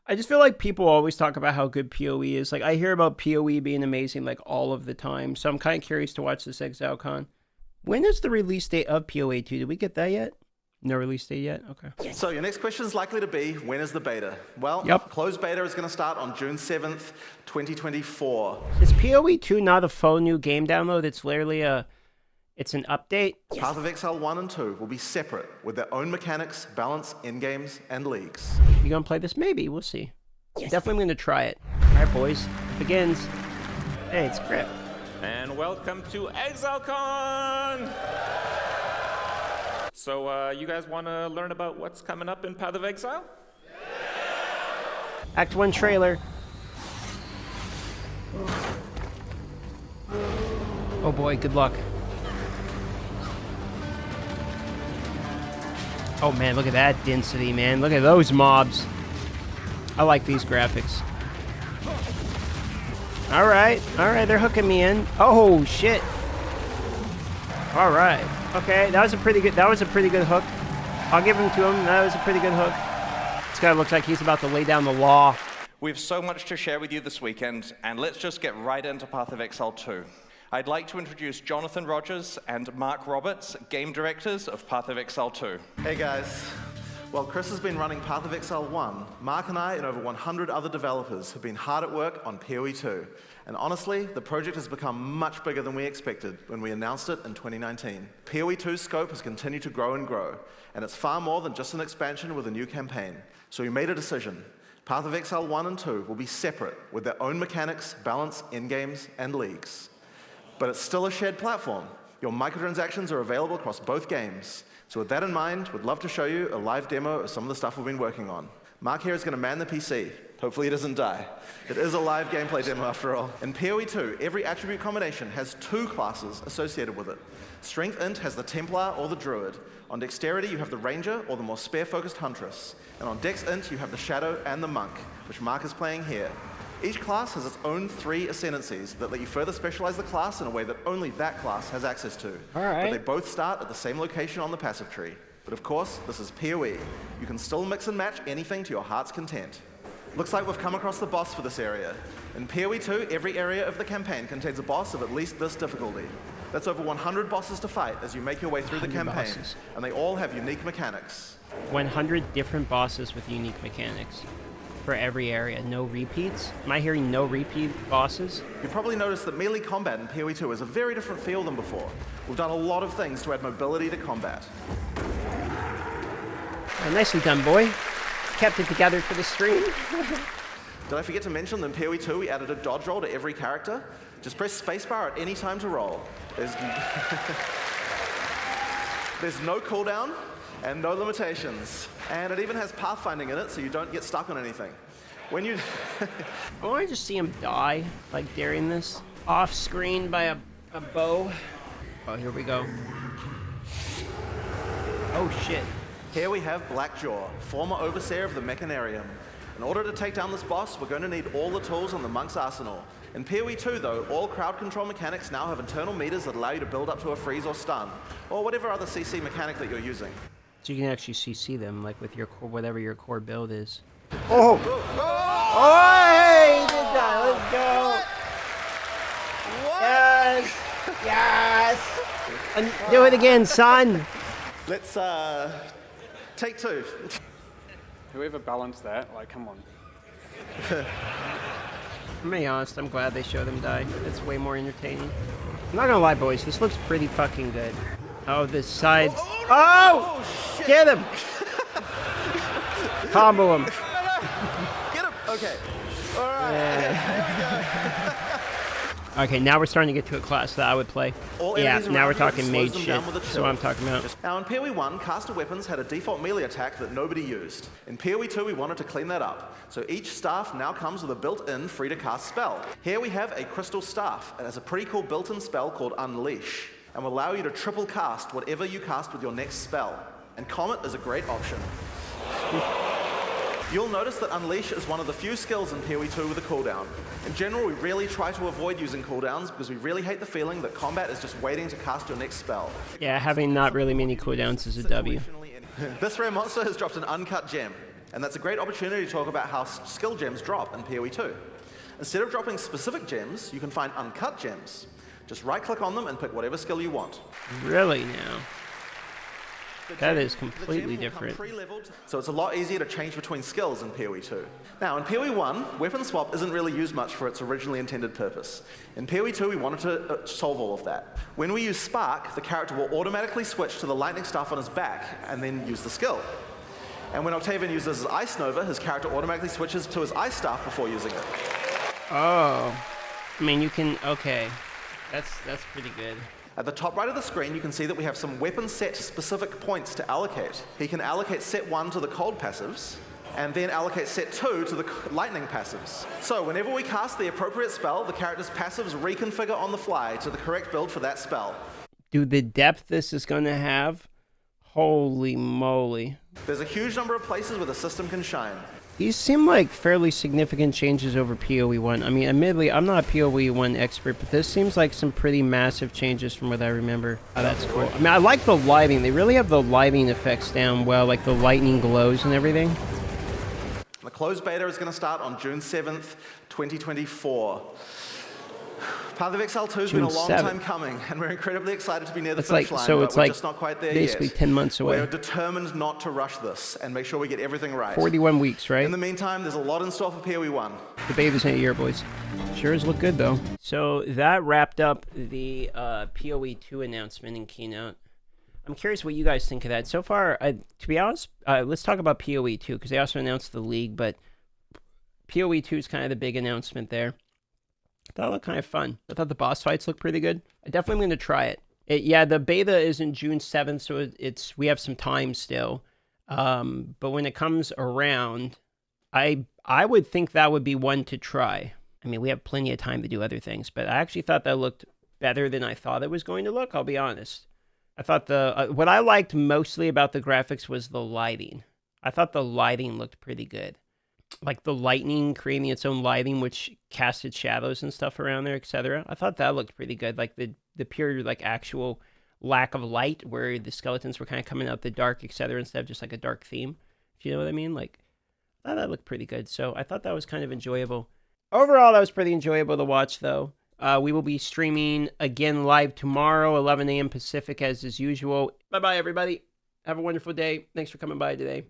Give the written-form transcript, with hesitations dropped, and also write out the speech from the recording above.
I just feel like people always talk about how good PoE is. Like, I hear about PoE being amazing, like, all of the time. So I'm kind of curious to watch this Exile Con. When is the release date of PoE 2? Did we get that yet? No release date yet? Okay. So your next question is likely to be, when is the beta? Well, closed beta is going to start on June 7th, 2024. Is PoE 2 not a full new game download? It's literally it's an update? Path of Exile 1 and 2 will be separate with their own mechanics, balance, endgames, and leagues. You gonna play this? Maybe. We'll see. Definitely gonna try it. All right, boys. It begins. Hey, it's Grip. And welcome to ExileCon! So, you guys want to learn about what's coming up in Path of Exile? Act 1 trailer. Oh boy, good luck. Oh man, look at that density, man. Look at those mobs. I like these graphics. All right, they're hooking me in. Oh shit. All right. Okay, that was a pretty good hook. I'll give him to him. That was a pretty good hook. This guy looks like he's about to lay down the law. We have so much to share with you this weekend, and let's just get right into Path of Exile 2. I'd like to introduce Jonathan Rogers and Mark Roberts, game directors of Path of Exile 2. Hey guys. While Chris has been running Path of Exile 1, Mark and I and over 100 other developers have been hard at work on PoE 2. And honestly, the project has become much bigger than we expected when we announced it in 2019. PoE 2's scope has continued to grow and grow, and it's far more than just an expansion with a new campaign. So we made a decision. Path of Exile 1 and 2 will be separate with their own mechanics, balance, endgames, and leagues. But it's still a shared platform. Your microtransactions are available across both games. So with that in mind, we'd love to show you a live demo of some of the stuff we've been working on. Mark here is going to man the PC. Hopefully he doesn't die. It is a live gameplay demo after all. In PoE 2, every attribute combination has 2 classes associated with it. Strength Int has the Templar or the Druid. On Dexterity, you have the Ranger or the more spear-focused Huntress. And on Dex Int, you have the Shadow and the Monk, which Mark is playing here. Each class has its own 3 ascendancies that let you further specialize the class in a way that only that class has access to. All right. But they both start at the same location on the passive tree. But of course, this is PoE. You can still mix and match anything to your heart's content. Looks like we've come across the boss for this area. In PoE 2, every area of the campaign contains a boss of at least this difficulty. That's over 100 bosses to fight as you make your way through the campaign, and they all have unique mechanics. 100 different bosses with unique mechanics. For every area, no repeats? Am I hearing no repeat bosses? You probably noticed that melee combat in PoE 2 is a very different feel than before. We've done a lot of things to add mobility to combat. Oh, nicely done, boy. Kept it together for the stream. Did I forget to mention that in PoE 2 we added a dodge roll to every character? Just press spacebar at any time to roll. There's no cooldown and no limitations. And it even has pathfinding in it, so you don't get stuck on anything. When you... I want to just see him die, like during this. Off screen by a bow. Oh, here we go. Oh, shit. Here we have Blackjaw, former overseer of the Mechanarium. In order to take down this boss, we're going to need all the tools on the monk's arsenal. In PoE 2, though, all crowd control mechanics now have internal meters that allow you to build up to a freeze or stun, or whatever other CC mechanic that you're using. So you can actually CC them, like with your core, whatever your core build is. Oh! Oh, hey! He did that. Let's go! What? Yes! Yes! And do it again, son! Let's, take 2. Whoever balanced that, like, come on. I'm being honest, I'm glad they showed him die. It's way more entertaining. I'm not gonna lie, boys, this looks pretty fucking good. Oh, this side. Oh! Shit. Get him! Combo him. Get him! Okay. All right. Yeah. Okay, now we're starting to get to a class that I would play. Yeah, now we're talking mage shit. That's what I'm talking about. Now in PoE 1, caster weapons had a default melee attack that nobody used. In PoE 2, we wanted to clean that up. So each staff now comes with a built-in free-to-cast spell. Here we have a crystal staff. It has a pretty cool built-in spell called Unleash, and will allow you to triple cast whatever you cast with your next spell. And Comet is a great option. You'll notice that Unleash is one of the few skills in PoE 2 with a cooldown. In general, we really try to avoid using cooldowns because we really hate the feeling that combat is just waiting to cast your next spell. Yeah, having not really many cooldowns is a W. This rare monster has dropped an uncut gem. And that's a great opportunity to talk about how skill gems drop in PoE 2. Instead of dropping specific gems, you can find uncut gems. Just right-click on them and pick whatever skill you want. Really now? That is The completely gem will come different. pre-leveled, so it's a lot easier to change between skills in PoE 2. Now, in PoE 1, weapon swap isn't really used much for its originally intended purpose. In PoE 2, we wanted to solve all of that. When we use Spark, the character will automatically switch to the lightning staff on his back and then use the skill. And when Octavian uses his Ice Nova, his character automatically switches to his Ice Staff before using it. Oh. I mean, you can... Okay. That's pretty good. At the top right of the screen, you can see that we have some weapon set specific points to allocate. He can allocate set 1 to the cold passives, and then allocate set 2 to the lightning passives. So whenever we cast the appropriate spell, the character's passives reconfigure on the fly to the correct build for that spell. Dude, the depth this is going to have, holy moly. There's a huge number of places where the system can shine. These seem like fairly significant changes over PoE 1. I mean, admittedly, I'm not a PoE 1 expert, but this seems like some pretty massive changes from what I remember. Oh, that's cool. I mean, I like the lighting. They really have the lighting effects down well, like the lightning glows and everything. The closed beta is going to start on June 7th, 2024. Path of Exile 2 has been a long time coming, and we're incredibly excited to be near the finish line, so but it's we're like just not quite there basically yet. 10 months away. We're determined not to rush this and make sure we get everything right. 41 weeks, right? In the meantime, there's a lot in store for PoE 1. The baby's in a year, boys. Sure as look good, though. So that wrapped up the PoE 2 announcement and keynote. I'm curious what you guys think of that. So far, to be honest, let's talk about PoE 2, because they also announced the league, but PoE 2 is kind of the big announcement there. I thought it looked kind of fun. I thought the boss fights looked pretty good. I definitely am going to try it. Yeah, the beta is in June 7th, so we have some time still. But when it comes around, I would think that would be one to try. I mean, we have plenty of time to do other things, but I actually thought that looked better than I thought it was going to look, I'll be honest. I thought what I liked mostly about the graphics was the lighting. I thought the lighting looked pretty good. Like the lightning creating its own lighting, which casted shadows and stuff around there, etc. I thought that looked pretty good. Like the pure, like, actual lack of light, where the skeletons were kind of coming out the dark, etc., instead of just like a dark theme. If you know what I mean? Like, I thought that looked pretty good. So I thought that was kind of enjoyable. Overall, that was pretty enjoyable to watch, though. We will be streaming again live tomorrow, 11 a.m. Pacific, as is usual. Bye-bye, everybody. Have a wonderful day. Thanks for coming by today.